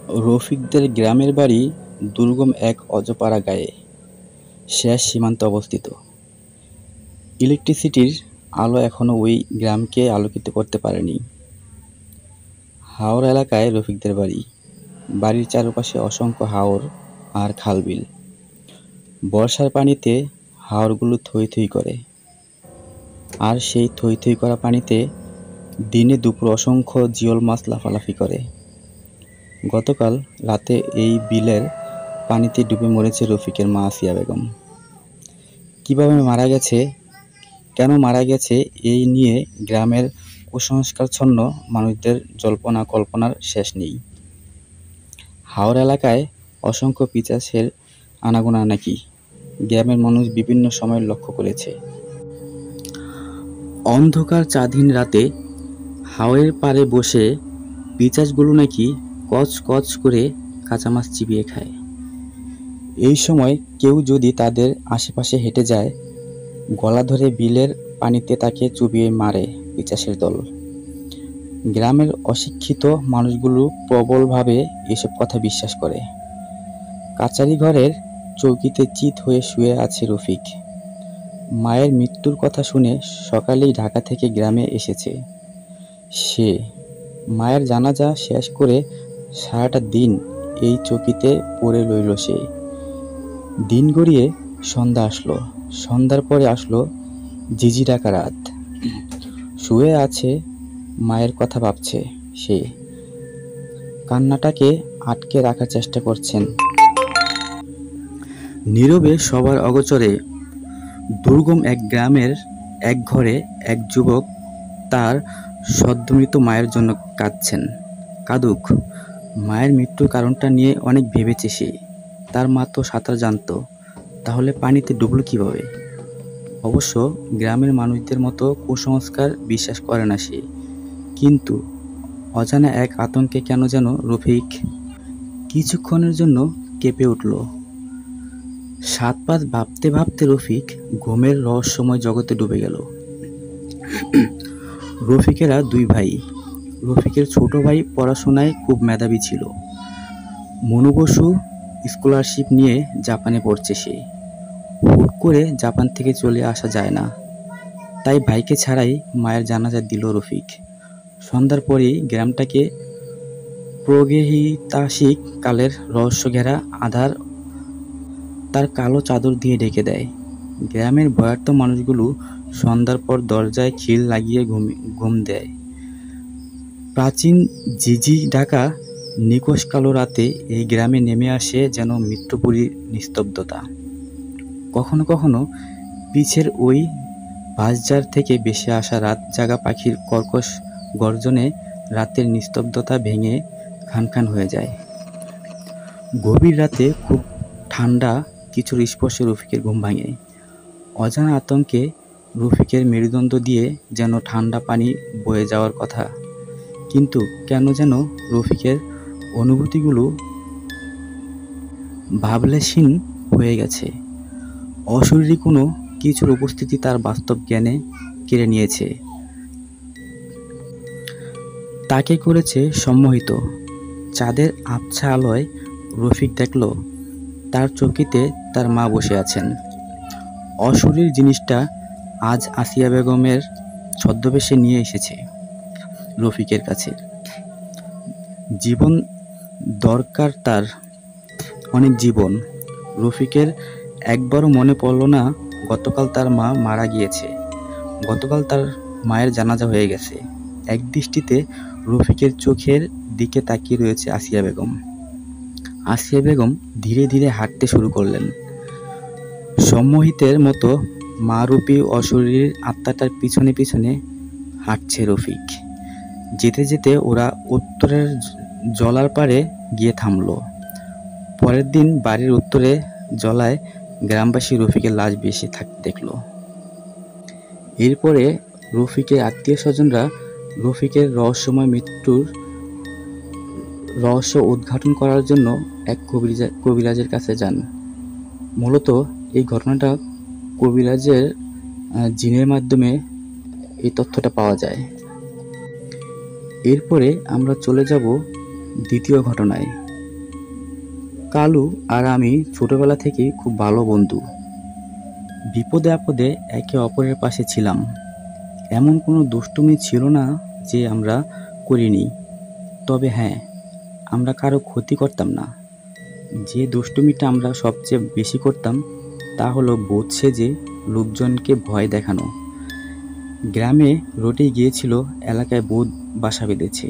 রফিকদের গ্রামের বাড়ি দুর্গম এক অজপাড়া গাঁয়ে, শেষ সীমান্তে অবস্থিত। ইলেকট্রিসিটির আলো এখনো ওই গ্রামকে আলোকিত করতে পারেনি। হাওর এলাকায় রফিকদের বাড়ি। বাড়ির চারপাশে অসংখ্য হাওর আর খালবিল। বর্ষার পানিতে হাওরগুলো থই থই করে, আর সেই থই থই করা পানিতে দিনে দুপুর অসংখ্য জিওল মাছ লাফালাফি করে। গতকাল রাতে এই বিলের পানিতে ডুবে মরেছে রফিকের মা আসিয়া বেগম। কীভাবে মারা গেছে, কেন মারা গেছে, এই নিয়ে গ্রামের কুসংস্কারচ্ছন্ন মানুষদের জল্পনা কল্পনার শেষ নেই। হাওর এলাকায় অসংখ্য পিশাচের আনাগোনা নাকি গ্রামের মানুষ বিভিন্ন সময় লক্ষ্য করেছে। অন্ধকার চাঁদহীন রাতে হাওরের পাড়ে বসে পিশাচগুলো নাকি কচ কচ করে কাঁচা মাছ চিবিয়ে খায়। এই সময় কেউ যদি তাদের আশেপাশে হেঁটে যায়, গলা ধরে বিলের পানিতে তাকে চুবিয়ে মারে পিশাচের দল। গ্রামের অশিক্ষিত মানুষগুলো প্রবলভাবে এসব কথা বিশ্বাস করে। কাচারি ঘরের চৌকিতে চিত হয়ে শুয়ে আছে রফিক। মায়ের মৃত্যুর কথা শুনে সকালেই ঢাকা থেকে গ্রামে এসেছে সে। মায়ের জানাজা শেষ করে সারাটা দিন এই চৌকিতে পড়ে রইল সে। দিন গড়িয়ে সন্ধ্যা আসলো। সন্ধ্যার পরে আসলো ঝিঝি ডাকা রাত। শুয়ে আছে, মায়ের কথা ভাবছে সে। কান্নাটাকে আটকে রাখার চেষ্টা করছেন। নীরবে সবার অগোচরে দুর্গম এক গ্রামের এক ঘরে এক যুবক তার সদ্যমৃত মায়ের জন্য কাঁদছেন। কাঁদুক, মায়ের মৃত্যুর কারণটা নিয়ে অনেক ভেবেছে সে। তার মা তো সাঁতার জানত, তাহলে পানিতে ডুবল কীভাবে? অবশ্য গ্রামের মানুষদের মতো কুসংস্কার বিশ্বাস করে না সে, কিন্তু অজানা এক আতঙ্কে কেন যেন রফিক কিছুক্ষণের জন্য কেঁপে উঠল। সাত পাঁচ ভাবতে ভাবতে রফিক ঘুমের রহস্যময় জগতে ডুবে গেল। রফিকেরা দুই ভাই। রফিকের ছোট ভাই পড়াশোনায় খুব মেধাবী ছিল। মনু বসু স্কলারশিপ নিয়ে জাপানে পড়ছে সে। হুট করে জাপান থেকে চলে আসা যায় না, তাই ভাইকে ছাড়াই মায়ের জানাজা দিল রফিক। সন্ধ্যার পরেই গ্রামটাকে প্রাগৈতিহাসিক কালের রহস্যঘেরা আঁধার তার কালো চাদর দিয়ে ঢেকে দেয়। গ্রামের বয়স্ক মানুষগুলো সন্ধ্যার পর দরজায় খিল লাগিয়ে ঘুম দেয়। প্রাচীন ঝিঝি ডাকা নিকষ কালো রাতে এই গ্রামে নেমে আসে যেন মৃত্যুপুরীর নিস্তব্ধতা। কখনো কখনো পিছের ওই বাঁশঝাড় থেকে ভেসে আসা রাত জাগা পাখির কর্কশ গর্জনে রাতের নিস্তব্ধতা ভেঙে খানখান হয়ে যায়। গভীর রাতে খুব ঠান্ডা কিছুর স্পর্শে রফিকের ঘুম ভাঙে। অজানা আতঙ্কে রফিকের মেরুদণ্ড দিয়ে যেন ঠান্ডা পানি বয়ে যাওয়ার কথা, কিন্তু কেন যেন রফিকের অনুভূতিগুলো ভাবলেশহীন হয়ে গেছে। অশরীরী কোনো কিছুর উপস্থিতি তার বাস্তব জ্ঞানে কেড়ে নিয়েছে। তাকে করেছে সম্মোহিত। চাঁদের আবছা আলোয় রফিক দেখল তার চৌকিতে তার মা বসে আছেন। অশরীর জিনিসটা আজ আসিয়া বেগমের ছদ্মবেশে নিয়ে এসেছে রফিকের কাছে। জীবন দরকার তার, অনেক জীবন। রফিকের একবারও মনে পড়ল না গতকাল তার মা মারা গিয়েছে, গতকাল তার মায়ের জানাজা হয়ে গেছে। এক দৃষ্টিতে রফিকের চোখের দিকে তাকিয়ে রয়েছে আসিয়া বেগম। আসিয়া বেগম ধীরে ধীরে হাঁটতে শুরু করলেন। সম্মোহিতের মতো মা-রূপী অশরীরী আত্মাটার পিছনে পিছনে হাঁটছে রফিক। যেতে যেতে ওরা উত্তরের জলার পাড়ে গিয়ে থামল। পরের দিন বাড়ির উত্তরে জলায় গ্রামবাসী রফিকের লাশ ভেসে থাকতে দেখল। এরপরে রফিকের আত্মীয় স্বজনরা রফিকের রহস্যময় মৃত্যুর রহস্য উদ্ঘাটন করার জন্য এক কবিরাজের কাছে যান। মূলত এই ঘটনাটা কবিরাজের জিনের মাধ্যমে এই তথ্যটা পাওয়া যায়। এরপরে আমরা চলে যাব দ্বিতীয় ঘটনায়। কালু আর আমি ছোটবেলা থেকেই খুব ভালো বন্ধু। বিপদে আপদে একে অপরের পাশে ছিলাম। এমন কোনো দুষ্টুমি ছিল না যে আমরা করিনি। তবে হ্যাঁ, আমরা কারো ক্ষতি করতাম না। যে দুষ্টুমিটা আমরা সবচেয়ে বেশি করতাম তা হলো ভূত সেজে লোকজনকে ভয় দেখানো। গ্রামে রটে গিয়েছিল এলাকায় ভূত বাসা বেঁধেছে।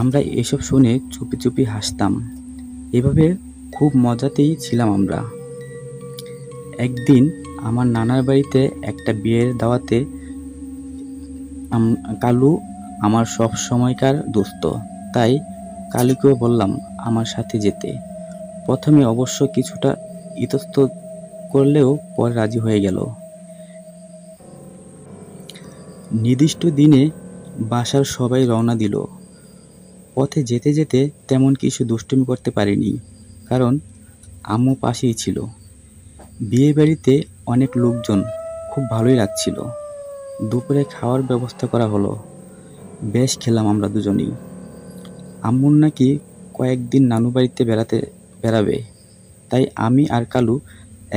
আমরা এসব শুনে চুপি চুপি হাসতাম। এভাবে খুব মজাতেই ছিলাম আমরা। একদিন আমার নানার বাড়িতে একটা বিয়ের দাওয়াতে কালু আমার সব সময়কার দোস্ত, তাই কালুকেও বললাম আমার সাথে যেতে। প্রথমে অবশ্য কিছুটা ইতস্তত করলেও পরে রাজি হয়ে গেল। নির্দিষ্ট দিনে বাসার সবাই রওনা দিল। পথে যেতে যেতে তেমন কিছু দুষ্টুমি করতে পারিনি, কারণ আম্মু পাশেই ছিল। বিয়ে বাড়িতে অনেক লোকজন, খুব ভালোই লাগছিল। দুপুরে খাওয়ার ব্যবস্থা করা হলো। বেশ খেলাম আমরা দুজনেই। আম্মুর নাকি কয়েকদিন নানু বাড়িতে বেড়াবে, তাই আমি আর কালু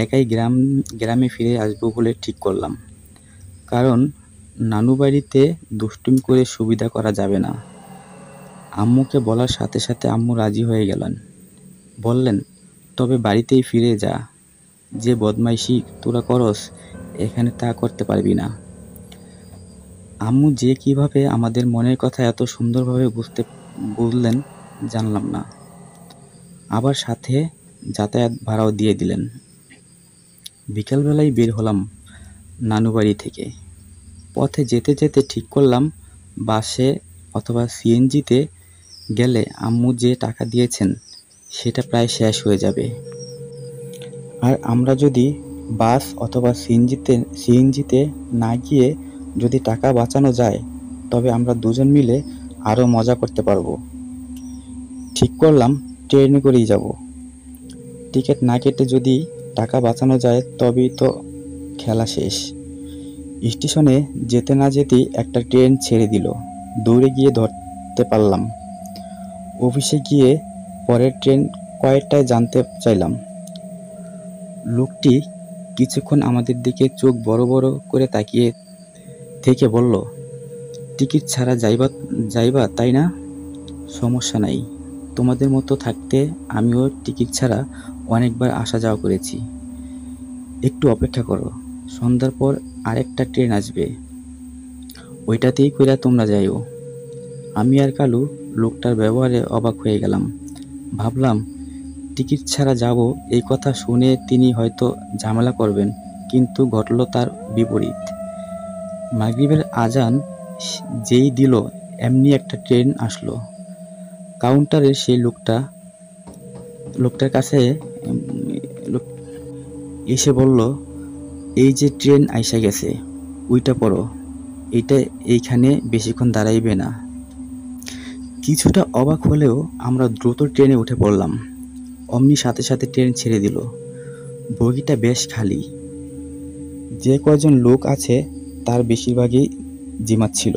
একাই গ্রামে ফিরে আসবো বলে ঠিক করলাম। কারণ নানু বাড়িতে দুষ্টুমি করে সুবিধা করা যাবে না। আম্মুকে বলার সাথে সাথে আম্মু রাজি হয়ে গেলেন। বললেন, তবে বাড়িতেই ফিরে যা। যে বদমাইশি তোরা করস এখানে তা করতে পারবি না। আম্মু যে কিভাবে আমাদের মনের কথা এত সুন্দরভাবে বুঝলেন জানলাম না। আবার সাথে যাতায়াত ভাড়াও দিয়ে দিলেন। বিকালবেলায় বের হলাম নানু বাড়ি থেকে। পথে যেতে যেতে ঠিক করলাম বাসে অথবা সিএনজিতে গেলে আম্মু যে টাকা দিয়েছেন সেটা প্রায় শেষ হয়ে যাবে। আর আমরা যদি বাস অথবা সিএনজিতে না গিয়ে যদি টাকা বাঁচানো যায় তবে আমরা দুজন মিলে আরও মজা করতে পারবো। ঠিক করলাম ট্রেনে করেই যাব। টিকিট না কেটে যদি টাকা বাঁচানো যায় তবেই তো খেলা শেষ। স্টেশনে যেতে না যেতেই একটা ট্রেন ছেড়ে দিল। দৌড়ে গিয়ে ধরতে পারলাম। অফিসে গিয়ে পরের ট্রেন কয়টায় জানতে চাইলাম। লোকটি কিছুক্ষণ আমাদের দিকে চোখ বড় বড় করে তাকিয়ে থেকে বলল, টিকিট ছাড়া যাইবা তাই না? সমস্যা নাই, তোমাদের মতো থাকতে আমিও টিকিট ছাড়া অনেকবার আসা যাওয়া করেছি। একটু অপেক্ষা করো, সন্ধ্যার পর আরেকটা ট্রেন আসবে, ওইটাতেই কইরা তোমরা যাইও। আমি আর কালু লোকটার ব্যবহারে অবাক হয়ে গেলাম। ভাবলাম টিকিট ছাড়া যাব এই কথা শুনে তিনি হয়তো ঝামেলা করবেন, কিন্তু ঘটল তার বিপরীত। মাগরিবের আজান যেই দিল এমনি একটা ট্রেন আসলো। কাউন্টারে সেই লোকটার কাছে এসে বলল, এই যে ট্রেন আইসা গেছে, উইটা পড়ো, এইখানে বেশিক্ষণ দাঁড়াইবে না। কিছুটা অবাক হলেও আমরা দ্রুত ট্রেনে উঠে পড়লাম। অমনি সাথে সাথে ট্রেন ছেড়ে দিল। বগিটা বেশ খালি। যে কয়জন লোক আছে তার বেশিরভাগই জিমাচ্ছিল।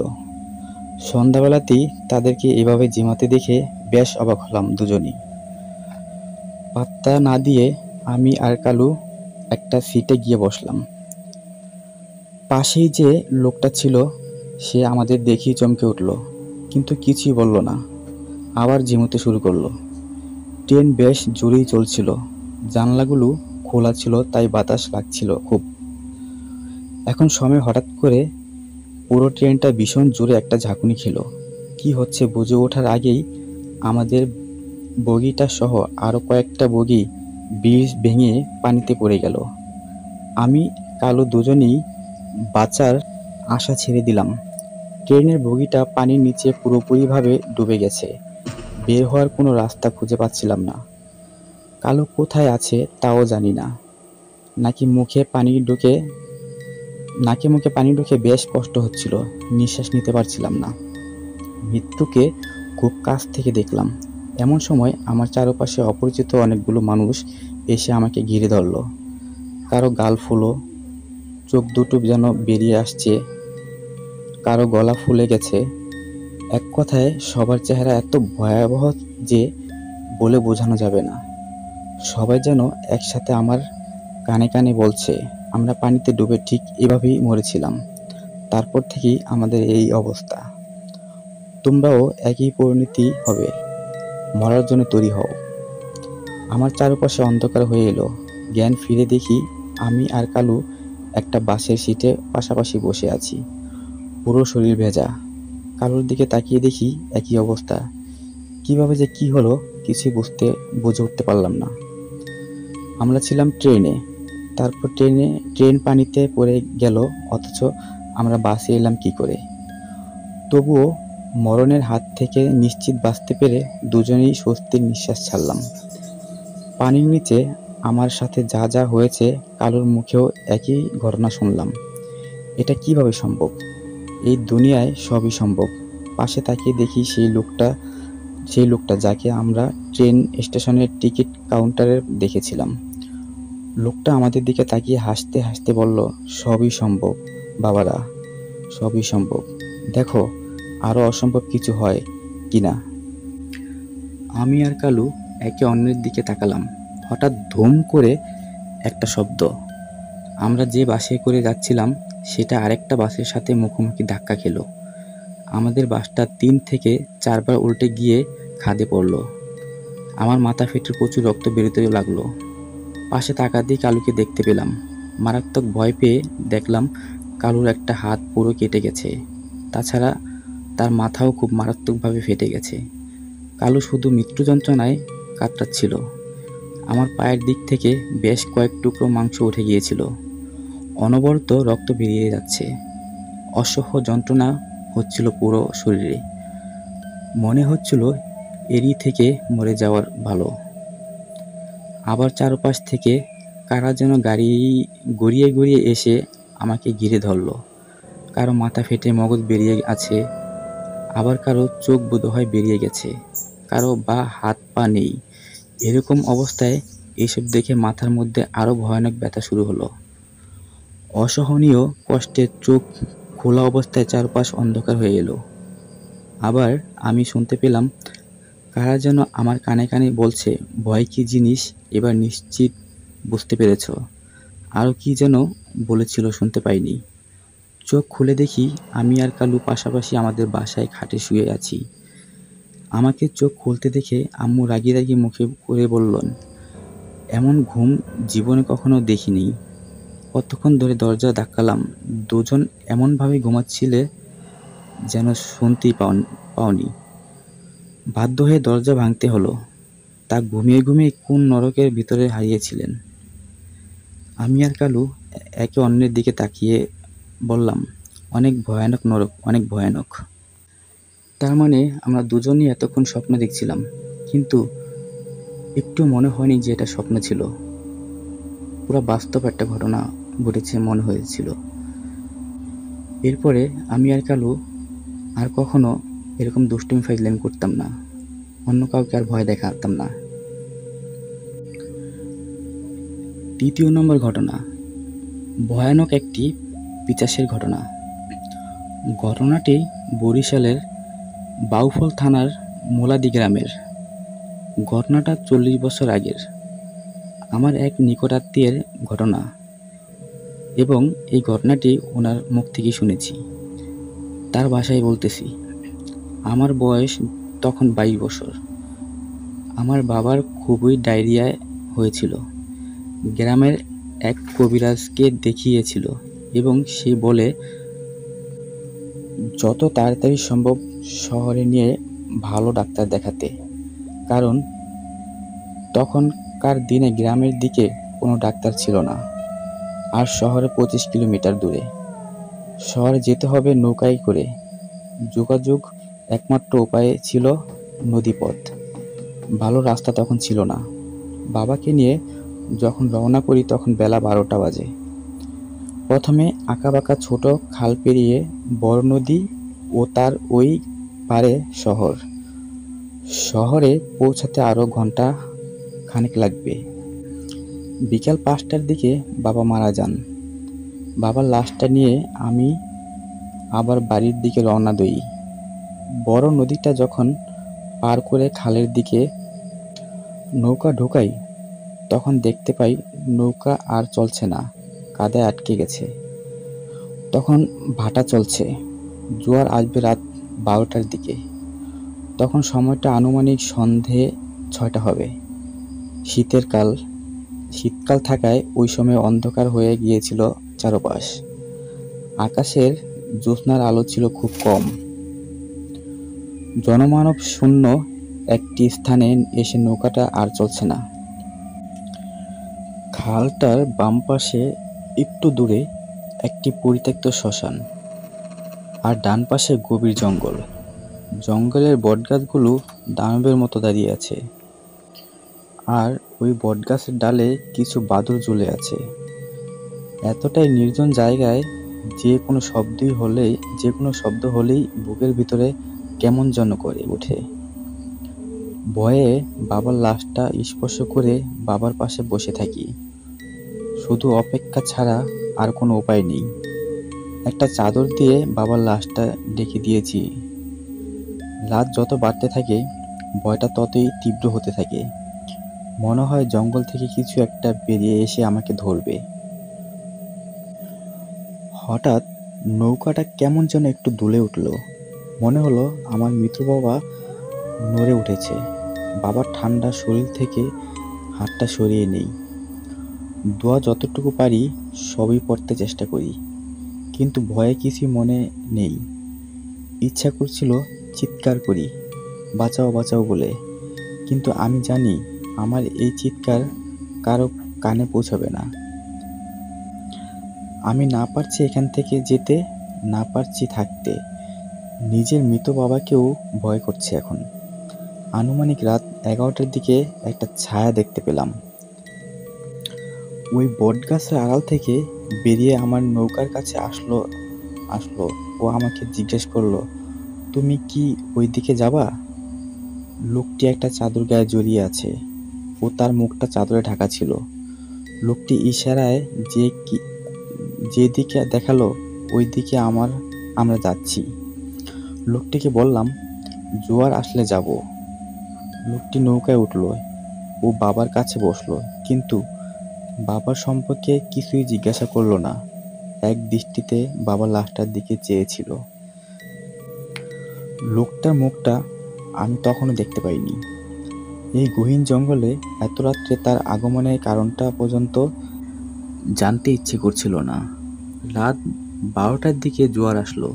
সন্ধ্যাবেলাতেই তাদেরকে এভাবে জিমাতে দেখে বেশ অবাক হলাম দুজনই। পাত্তা না দিয়ে আমি আর কালু একটা সিটে গিয়ে বসলাম। পাশেই যে লোকটা ছিল সে আমাদের দেখেই চমকে উঠল, কিন্তু কিছুই বলল না। আবার ঝিমুতে শুরু করলো। ট্রেন বেশ জোরেই চলছিল। জানলাগুলো খোলা ছিল, তাই বাতাস লাগছিল খুব। এখন সময় হঠাৎ করে পুরো ট্রেনটা ভীষণ জোরে একটা ঝাঁকুনি খেলো। কি হচ্ছে বুঝে ওঠার আগেই আমাদের বগিটা সহ আরও কয়েকটা বগি ব্রিজ ভেঙে পানিতে পড়ে গেল। আমি কালু দুজনেই বাঁচার আশা ছেড়ে দিলাম। ট্রেনের বগিটা পানির নিচে পুরোপুরিভাবে ডুবে গেছে। বের হওয়ার কোনো রাস্তা খুঁজে পাচ্ছিলাম না। কালু কোথায় আছে তাও জানি না। নাকে মুখে পানি ঢুকে বেশ কষ্ট হচ্ছিল, নিঃশ্বাস নিতে পারছিলাম না। মৃত্যুকে খুব কাছ থেকে দেখলাম। এমন সময় আমার চারপাশে অপরিচিত অনেকগুলো মানুষ এসে আমাকে ঘিরে ধরল। কারো গাল ফুলো, চোখ দুটো যেন বেরিয়ে আসছে, কারো গলা ফুলে গেছে। এক কথায় সবার চেহারা এত ভয়াবহ যে বলে বোঝানো যাবে না। সবাই যেন একসাথে আমার কানে কানে বলছে, আমরা পানিতে ডুবে ঠিক এভাবেই মরেছিলাম, তারপর থেকেই আমাদের এই অবস্থা। তোমরাও একই পরিণতি হবে, মরার জন্য তৈরি হও। আমার চারপাশে অন্ধকার হয়ে এলো। জ্ঞান ফিরে দেখি আমি আর কালু একটা বাসের সিটে পাশাপাশি বসে আছি, পুরো শরীর ভেজা। কালুর দিকে তাকিয়ে দেখি একই অবস্থা। কিভাবে যে কি হলো কিছুই বুঝে উঠতে পারলাম না। আমরা ছিলাম ট্রেনে, তারপর ট্রেন পানিতে পড়ে গেল, অথচ আমরা বাসে এলাম কি করে? তবুও মরণের হাত থেকে নিশ্চিত বাঁচতে পেরে দুজনেই স্বস্তির নিঃশ্বাস ছাড়লাম। পানির নিচে আমার সাথে যা যা হয়েছে কালুর মুখেও একই ঘটনা শুনলাম। এটা কিভাবে সম্ভব? এই দুনিয়ায় সবই সম্ভব। পাশে তাকিয়ে দেখি সেই লোকটা যাকে আমরা ট্রেন স্টেশনের টিকিট কাউন্টারে দেখেছিলাম। লোকটা আমাদের দিকে তাকিয়ে হাসতে হাসতে বলল, সবই সম্ভব বাবারা, সবই সম্ভব। দেখো আরো অসম্ভব কিছু হয় কিনা। আমি আর কালু একে অন্যের দিকে তাকালাম। হঠাৎ ধুম করে একটা শব্দ। আমরা যে বাসে করে যাচ্ছিলাম সেটা আরেকটা বাসের সাথে মুখোমুখি ধাক্কা খেলো। আমাদের বাসটা 3 থেকে 4 বার উল্টে গিয়ে খাদে পড়ল। আমার মাথা ফেটে প্রচুর রক্ত বেরোতে লাগলো। পাশে তাকাতেই কালুকে দেখতে পেলাম। মারাত্মক ভয় পেয়ে দেখলাম কালুর একটা হাত পুরো কেটে গেছে, তাছাড়া তার মাথাও খুব মারাত্মকভাবে ফেটে গেছে। কালু শুধু মৃত্যু যন্ত্রণায় কাতরাচ্ছিল। আমার পায়ের দিক থেকে বেশ কয়েক টুকরো মাংস উঠে গিয়েছিল। অনবরত রক্ত বেরিয়ে যাচ্ছে। অসহ্য যন্ত্রণা হচ্ছিল পুরো শরীরে। মনে হচ্ছিল এরই থেকে মরে যাওয়ার ভালো। আবার চারপাশ থেকে কারা যেন গাড়ি গড়িয়ে গড়িয়ে এসে আমাকে ঘিরে ধরল। কারো মাথা ফেটে মগজ বেরিয়ে আছে, আবার কারো চোখ বোধহয় বেরিয়ে গেছে, কারো বা হাত পা নেই। এরকম অবস্থায় এসব দেখে মাথার মধ্যে আরো ভয়ানক ব্যথা শুরু হলো। অসহনীয় কষ্টে চোখ খোলা অবস্থায় চারপাশ অন্ধকার হয়ে এলো। আবার আমি শুনতে পেলাম কারা যেন আমার কানে কানে বলছে, ভয় কি জিনিস এবার নিশ্চিত বুঝতে পেরেছ। আরও কি যেন বলেছিল শুনতে পাইনি। চোখ খুলে দেখি আমি আর কালু পাশাপাশি আমাদের বাসায় খাটে শুয়ে আছি। আমাকে চোখ খুলতে দেখে আম্মু রাগি রাগি মুখে করে বললেন, এমন ঘুম জীবনে কখনো দেখিনি। কতক্ষণ ধরে দরজা ধাক্কালাম, দুজন এমনভাবে ঘুমাচ্ছিলে যেন শুনতেই পাওনি। বাধ্য হয়ে দরজা ভাঙতে হলো। তা ঘুমিয়ে ঘুমিয়ে কোন নরকের ভিতরে হারিয়েছিলেন। আমি আর কালু একে অন্যের দিকে তাকিয়ে বললাম, অনেক ভয়ানক নরক, অনেক ভয়ানক। তার মানে আমরা দুজনই এতক্ষণ স্বপ্ন দেখছিলাম, কিন্তু একটু মনে হয়নি যে এটা স্বপ্ন ছিল। পুরো বাস্তব একটা ঘটনা ঘটেছে মনে হয়েছিল। এরপরে আমি আর কালু আর কখনো এরকম দুষ্টুমি ফাইজলামি করতাম না, অন্য কাউকে আর ভয় দেখাতাম না। 3য় নম্বর ঘটনা, ভয়ানক একটি পিশাচের ঘটনা। ঘটনাটি বরিশালের বাউফল থানার মোলাদি গ্রামের। ঘটনাটা 40 বছর আগের। আমার এক নিকটাত্মীয়ের ঘটনা, এবং এই ঘটনাটি ওনার মুখ থেকেই শুনেছি। তার ভাষায় বলতেছি। আমার বয়স তখন 22 বছর। আমার বাবার খুবই ডায়রিয়া হয়েছিল। গ্রামের এক কবিরাজকে দেখিয়েছিল এবং সে বলে যত তাড়াতাড়ি সম্ভব শহরে নিয়ে ভালো ডাক্তার দেখাতে, কারণ তখনকার দিনে গ্রামের দিকে কোনো ডাক্তার ছিল না, আর শহরে 25 কিলোমিটার দূরে। শহরে যেতে হবে নৌকায় করে। যোগাযোগ একমাত্র উপায় ছিল নদীপথ। ভালো রাস্তা তখন ছিল না। বাবাকে নিয়ে যখন রওনা করি তখন বেলা 12টা বাজে। প্রথমে আঁকাবাঁকা ছোট খাল পেরিয়ে বড় নদী ও তার ওই পারে শহর। শহরে পৌঁছাতে আরও ঘন্টা খানেক লাগবে। বিকাল 5টার দিকে বাবা মারা যান। বাবার লাশটা নিয়ে আমি আবার বাড়ির দিকে রওনা দিই। বড় নদীটা যখন পার করে খালের দিকে নৌকা ঢোকাই তখন দেখতে পাই নৌকা আর চলছে না, কাদায় আটকে গেছে। তখন ভাটা চলছে, জোয়ার আসবে রাত 12টার দিকে। তখন সময়টা আনুমানিক সন্ধে 6টা হবে। শীতকাল থাকায় ওই সময় অন্ধকার হয়ে গিয়েছিল চারপাশ। আকাশের জ্যোৎস্নার আলো ছিল খুব কম। জনমানব শূন্য একটি স্থানে এসে নৌকাটা আর চলছে না। খালটার বাম পাশে একটু দূরে একটি পরিত্যক্ত শ্মশান, আর ডান পাশে গভীর জঙ্গল। জঙ্গলের বটগাছগুলো দানবের মতো দাঁড়িয়ে আছে, আর ওই বটগাছের ডালে কিছু বাদুড় ঝুলে আছে। এতটাই নির্জন জায়গায় যে কোনো শব্দ হলেই বুকের ভিতরে কেমন যেন করে ওঠে। ভয়ে বাবার লাশটা স্পর্শ করে বাবার পাশে বসে থাকি। শুধু অপেক্ষা ছাড়া আর কোনো উপায় নেই। একটা চাদর দিয়ে বাবার লাশটা ঢেকে দিয়েছি। রাত যত বাড়তে থাকে, ভয়টা ততই তীব্র হতে থাকে। মনে হয় জঙ্গল থেকে কিছু একটা বেরিয়ে এসে আমাকে ধরবে। হঠাৎ নৌকাটা কেমন যেন একটু দুলে উঠল। মনে হলো আমার মৃত বাবা নড়ে উঠেছে। বাবার ঠান্ডা শরীর থেকে হাতটা সরিয়ে নেই। দোয়া যতটুকু পারি সবই পড়তে চেষ্টা করি, কিন্তু ভয়ে কিছুই মনে নেই। ইচ্ছা করছিল চিৎকার করি, বাঁচাও বাঁচাও বলে, কিন্তু আমি জানি আমার এই চিৎকার কারো কানে পৌঁছাবে না। আমি না পারছি এখান থেকে যেতে, না পারছি থাকতে। নিজের মৃত বাবাকেও ভয় করছে এখন। আনুমানিক রাত 11টার দিকে একটা ছায়া দেখতে পেলাম। ওই বটগাছের আড়াল থেকে বেরিয়ে আমার নৌকার কাছে আসলো। ও আমাকে জিজ্ঞেস করলো, তুমি কি ওই দিকে যাবা? লোকটি একটা চাদর গায়ে জড়িয়ে আছে, ও তার মুখটা চাদরে ঢাকা ছিল। লোকটি ইশারায় যেদিকে দেখালো ওই দিকে আমরা যাচ্ছি। লোকটিকে বললাম, জোয়ার আসলে যাব। লোকটি নৌকায় উঠল, ও বাবার কাছে বসলো, কিন্তু বাবার সম্পর্কে কিছুই জিজ্ঞাসা করলো না। এক দৃষ্টিতে বাবার লাশটার দিকে চেয়েছিল। লোকটার মুখটা আমি তখনও দেখতে পাইনি। এই গহীন জঙ্গলে এত রাত্রে তার আগমনের কারণটা পর্যন্ত জানতে ইচ্ছে করছিল না। রাত 12টার দিকে জোয়ার আসলো।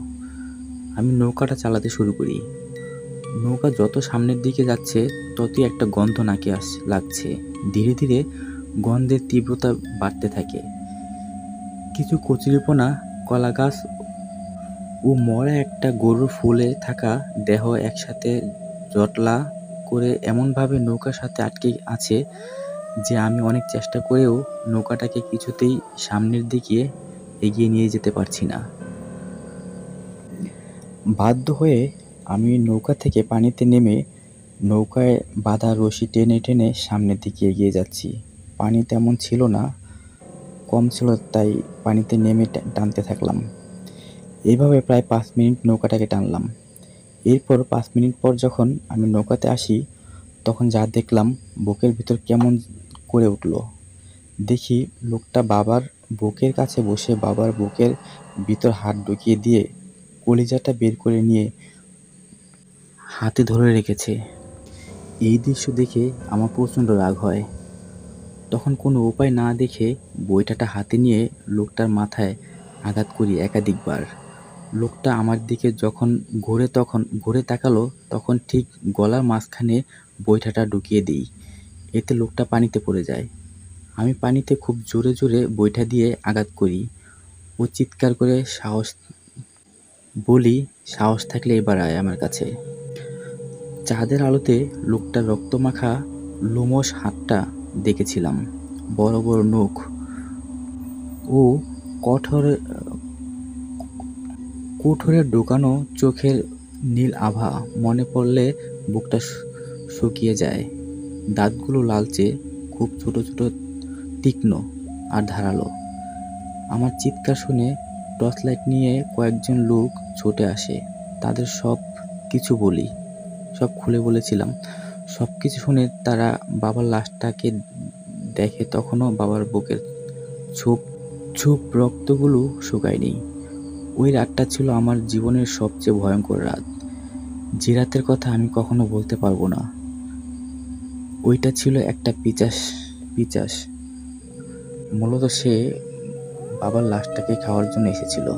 আমি নৌকাটা চালাতে শুরু করি। নৌকা যত সামনের দিকে যাচ্ছে ততই একটা গন্ধ নাকে লাগছে। ধীরে ধীরে গন্ধের তীব্রতা বাড়তে থাকে। কিছু কচুরিপানা, কলা গাছ ও মরা একটা গরুর ফুলে থাকা দেহ একসাথে জটলা করে এমনভাবে নৌকার সাথে আটকে আছে যে আমি অনেক চেষ্টা করেও নৌকাটাকে কিছুতেই সামনের দিকে এগিয়ে নিয়ে যেতে পারছি না। বাধ্য হয়ে আমি নৌকা থেকে পানিতে নেমে নৌকায় বাঁধা রশি টেনে টেনে সামনের দিকে এগিয়ে যাচ্ছি। পানি তেমন ছিল না, কম ছিল, তাই পানিতে নেমে টানতে থাকলাম। এইভাবে প্রায় 5 মিনিট নৌকাটাকে টানলাম। এরপর 5 মিনিট পর যখন আমি নৌকাতে আসি, তখন যা দেখলাম বুকের ভিতর কেমন করে উঠল। দেখি লোকটা বাবার বুকের কাছে বসে বাবার বুকের ভিতর হাত ঢুকিয়ে দিয়ে কলিজাটা বের করে নিয়ে হাতে ধরে রেখেছে। এই দৃশ্য দেখে আমার প্রচণ্ড রাগ হয়। তখন কোনো উপায় না দেখে বইটাটা হাতে নিয়ে লোকটার মাথায় আঘাত করি একাধিকবার। লোকটা আমার দিকে যখন ঘুরে তাকালো, তখন ঠিক গলার মাঝখানে বৈঠাটা ঢুকিয়ে দিই। এতে লোকটা পানিতে পড়ে যায়। আমি পানিতে খুব জোরে জোরে বৈঠা দিয়ে আঘাত করি। ও চিৎকার করে সাহস থাকলে এবার আয় আমার কাছে। চাঁদের আলোতে লোকটার রক্তমাখা লোমশ হাতটা দেখেছিলাম, বড় বড় নখ ও কোঠরে ঢোকানো চোখের নীল আভা মনে পড়লে বুকটা শুকিয়ে যায়। দাঁতগুলো লালচে, খুব ছোট ছোট, তীক্ষ্ণ আর ধারালো। আমার চিৎকার শুনে টর্চলাইট নিয়ে কয়েকজন লোক ছুটে আসে। তাদের সব খুলে বলেছিলাম। সব কিছু শুনে তারা বাবার লাশটাকে দেখে তখনও বাবার বুকের ছোপ ছোপ রক্তগুলো শুকায়নি। ওই রাতটা ছিল আমার জীবনের সবচেয়ে ভয়ঙ্কর রাত, যে রাতের কথা আমি কখনো বলতে পারবো না। ওইটা ছিল একটা পিচাস। মূলত সে বাবার লাশটাকে খাওয়ার জন্য এসেছিল।